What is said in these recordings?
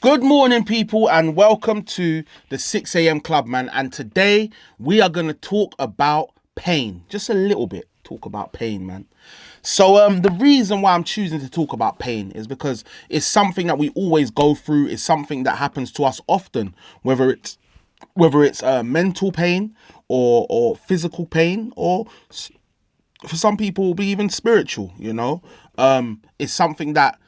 Good morning, people, and welcome to the 6 a.m. Club, man. And today we are going to talk about pain. Just a little bit. Talk about pain, man. So the reason why I'm choosing to talk about pain is because it's something that we always go through. It's something that happens to us often, whether it's mental pain or physical pain, or for some people will be even spiritual. It's something that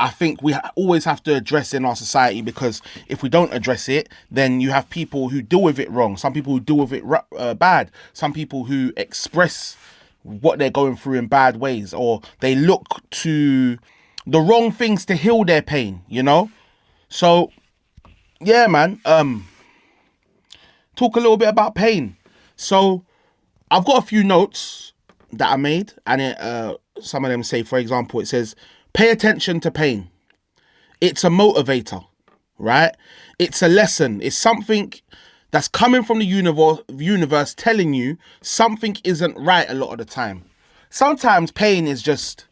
I think we always have to address in our society, because if we don't address it, then you have people who deal with it wrong. Some people who deal with it bad. Some people who express what they're going through in bad ways, or they look to the wrong things to heal their pain, So, yeah, man, talk a little bit about pain. So, I've got a few notes that I made, and some of them say, for example, it says, pay attention to pain. It's a motivator, right? It's a lesson. It's something that's coming from the universe telling you something isn't right a lot of the time. Sometimes pain is just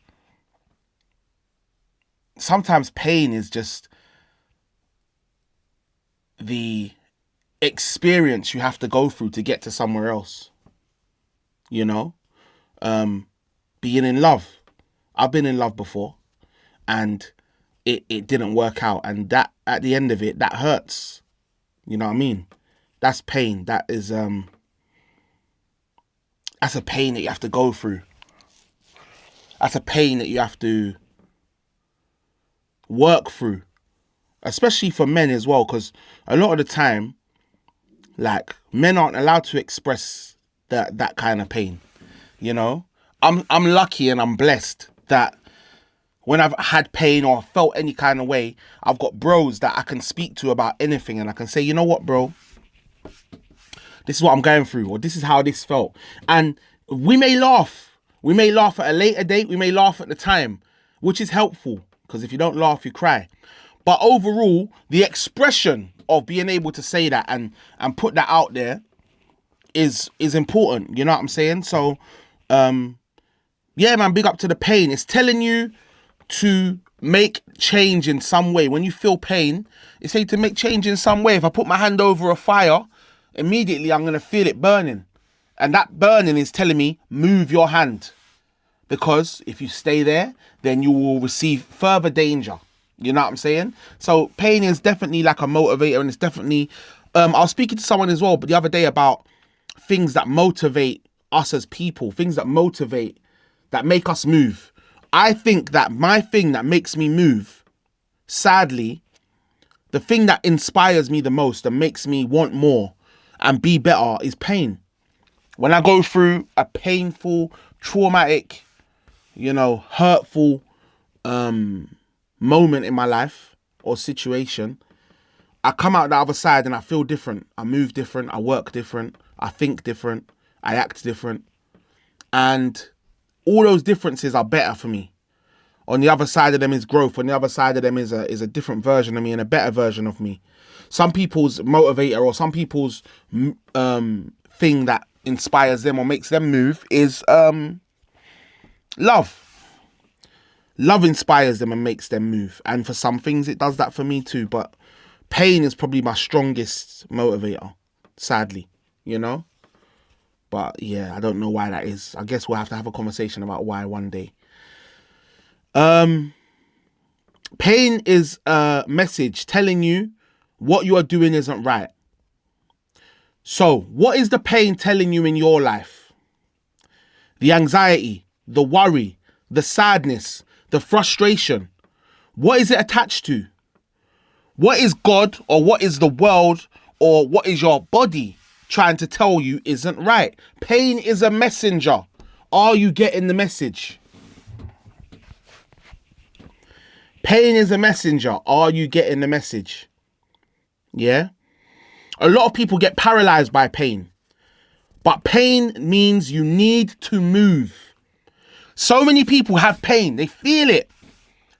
the experience you have to go through to get to somewhere else. Being in love. I've been in love before, and it didn't work out, and that at the end of it, that hurts. You know what I mean? That's pain. That's a pain that you have to go through. That's a pain that you have to work through, especially for men as well, because a lot of the time, like, men aren't allowed to express that kind of pain. I'm lucky and I'm blessed that when I've had pain or felt any kind of way, I've got bros that I can speak to about anything, and I can say, you know what, bro, this is what I'm going through, or this is how this felt. And we may laugh. We may laugh at a later date. We may laugh at the time, which is helpful, because if you don't laugh, you cry. But overall, the expression of being able to say that and put that out there is important. You know what I'm saying? So, yeah, man, big up to the pain. It's telling you to make change in some way. When you feel pain, it's saying to make change in some way. If I put my hand over a fire, immediately I'm going to feel it burning. And that burning is telling me, move your hand. Because if you stay there, then you will receive further danger. You know what I'm saying? So pain is definitely like a motivator, and it's definitely... I was speaking to someone as well, but the other day, about things that motivate us as people, things that motivate, that make us move. I think that my thing that makes me move, sadly, the thing that inspires me the most and makes me want more and be better is pain. When I go through a painful, traumatic, hurtful moment in my life or situation, I come out the other side and I feel different. I move different. I work different. I think different. I act different. And all those differences are better for me. On the other side of them is growth. On the other side of them is a different version of me and a better version of me. Some people's motivator, or some people's thing that inspires them or makes them move is love. Love inspires them and makes them move. And for some things, it does that for me too. But pain is probably my strongest motivator, sadly, But yeah, I don't know why that is. I guess we'll have to have a conversation about why one day. Pain is a message telling you what you are doing isn't right. So, what is the pain telling you in your life? The anxiety, the worry, the sadness, the frustration. What is it attached to? What is God, or what is the world, or what is your body trying to tell you isn't right? Pain is a messenger. Are you getting the message? Pain is a messenger. Are you getting the message? Yeah? A lot of people get paralyzed by pain. But pain means you need to move. So many people have pain. They feel it.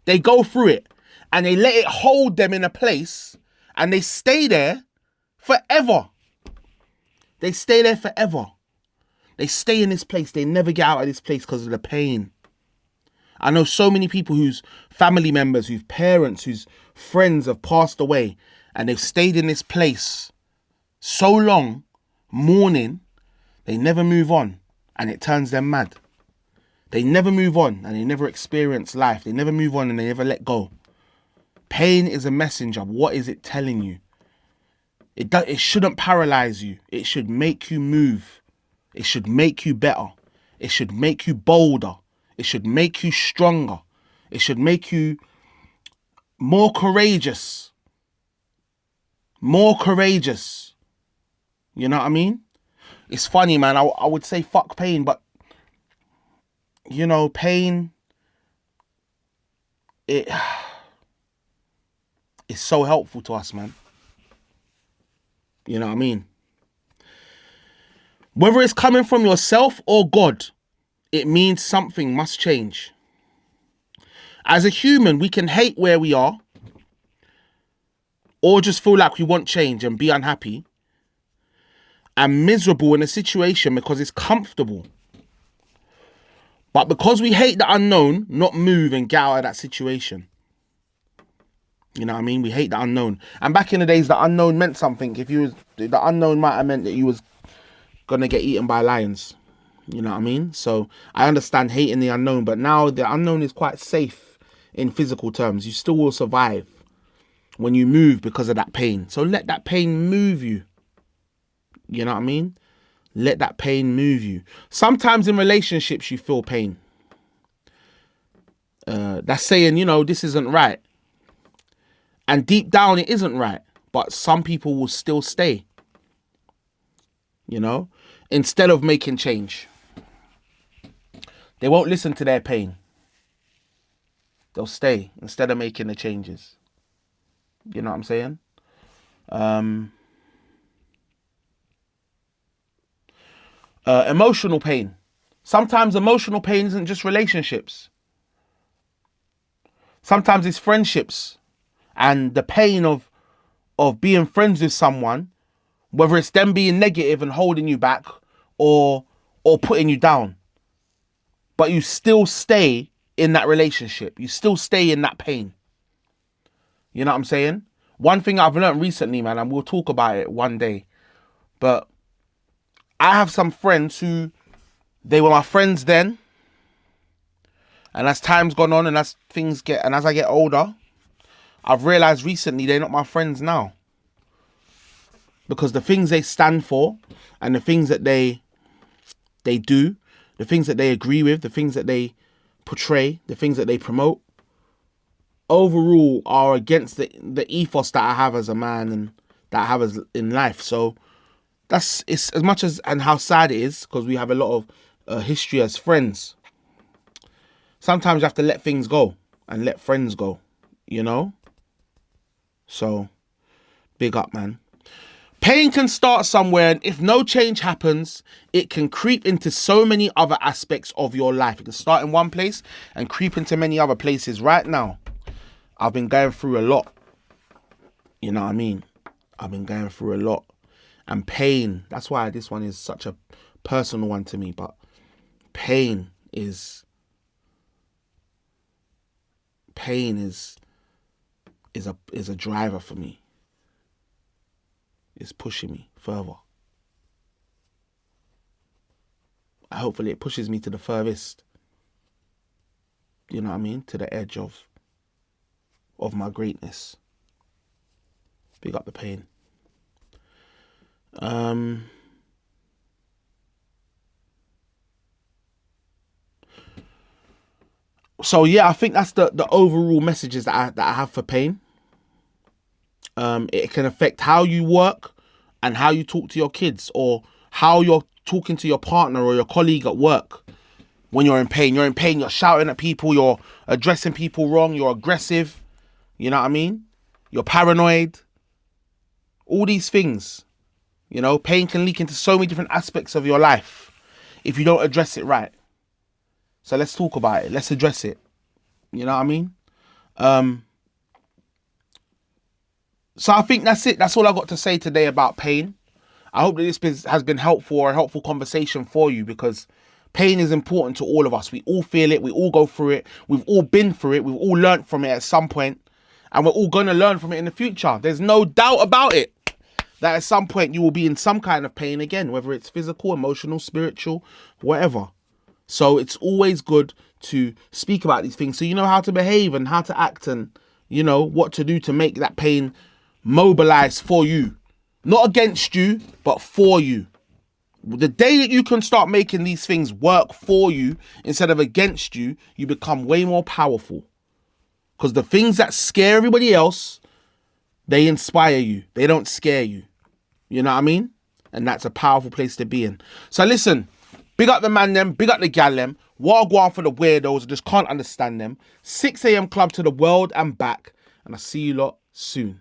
They go through it. And they let it hold them in a place. And they stay there forever. They stay there forever. They stay in this place. They never get out of this place because of the pain. I know so many people whose family members, whose parents, whose friends have passed away and they've stayed in this place so long, mourning, they never move on, and it turns them mad. They never move on and they never experience life. They never move on and they never let go. Pain is a messenger. What is it telling you? It shouldn't paralyze you. It should make you move. It should make you better. It should make you bolder. It should make you stronger. It should make you more courageous. More courageous. You know what I mean? It's funny, man. I would say fuck pain, but you know, pain, it's so helpful to us, man. You know what I mean? Whether it's coming from yourself or God, it means something must change. As a human, we can hate where we are or just feel like we want change and be unhappy and miserable in a situation because it's comfortable. But because we hate the unknown, not move and get out of that situation. You know what I mean? We hate the unknown. And back in the days, the unknown meant something. The unknown might have meant that you was gonna get eaten by lions. You know what I mean? So I understand hating the unknown, but now the unknown is quite safe in physical terms. You still will survive when you move because of that pain. So let that pain move you. You know what I mean? Let that pain move you. Sometimes in relationships, you feel pain. That's saying, you know, this isn't right. And deep down, it isn't right. But some people will still stay. You know? Instead of making change. They won't listen to their pain. They'll stay instead of making the changes. You know what I'm saying? Emotional pain. Sometimes emotional pain isn't just relationships. Sometimes it's friendships and the pain of being friends with someone, whether it's them being negative and holding you back or putting you down. But you still stay in that relationship. You still stay in that pain. You know what I'm saying? One thing I've learned recently, man, and we'll talk about it one day, but I have some friends who, they were my friends then. And as time's gone on and as I get older, I've realized recently they're not my friends now. Because the things they stand for and the things that they do, the things that they agree with, the things that they portray, the things that they promote, overall are against the ethos that I have as a man and that I have in life. So it's as much as, and how sad it is, because we have a lot of history as friends. Sometimes you have to let things go and let friends go, you know? So, big up, man. Pain can start somewhere, and if no change happens, it can creep into so many other aspects of your life. It can start in one place and creep into many other places. Right now, I've been going through a lot. You know what I mean? I've been going through a lot. And pain, that's why this one is such a personal one to me, but pain is a driver for me. It's pushing me further. Hopefully it pushes me to the furthest. You know what I mean? To the edge of my greatness. Big up the pain. So yeah, I think that's the overall messages that I have for pain. It can affect how you work and how you talk to your kids, or how you're talking to your partner or your colleague at work when you're in pain. You're in pain, you're shouting at people, you're addressing people wrong, you're aggressive, you know what I mean? You're paranoid. All these things, you know, pain can leak into so many different aspects of your life if you don't address it right. So let's talk about it. Let's address it. You know what I mean? So I think that's it. That's all I got to say today about pain. I hope that this has been helpful, or a helpful conversation for you, because pain is important to all of us. We all feel it. We all go through it. We've all been through it. We've all learnt from it at some point. And we're all going to learn from it in the future. There's no doubt about it that at some point you will be in some kind of pain again, whether it's physical, emotional, spiritual, whatever. So it's always good to speak about these things so you know how to behave and how to act and, you know, what to do to make that pain mobilize for you. Not against you, but for you. The day that you can start making these things work for you instead of against you, you become way more powerful. Because the things that scare everybody else, they inspire you. They don't scare you. You know what I mean? And that's a powerful place to be in. So listen, big up the man them, big up the gal them. What I go on for the weirdos, I just can't understand them. 6 a.m. club to the world and back. And I'll see you lot soon.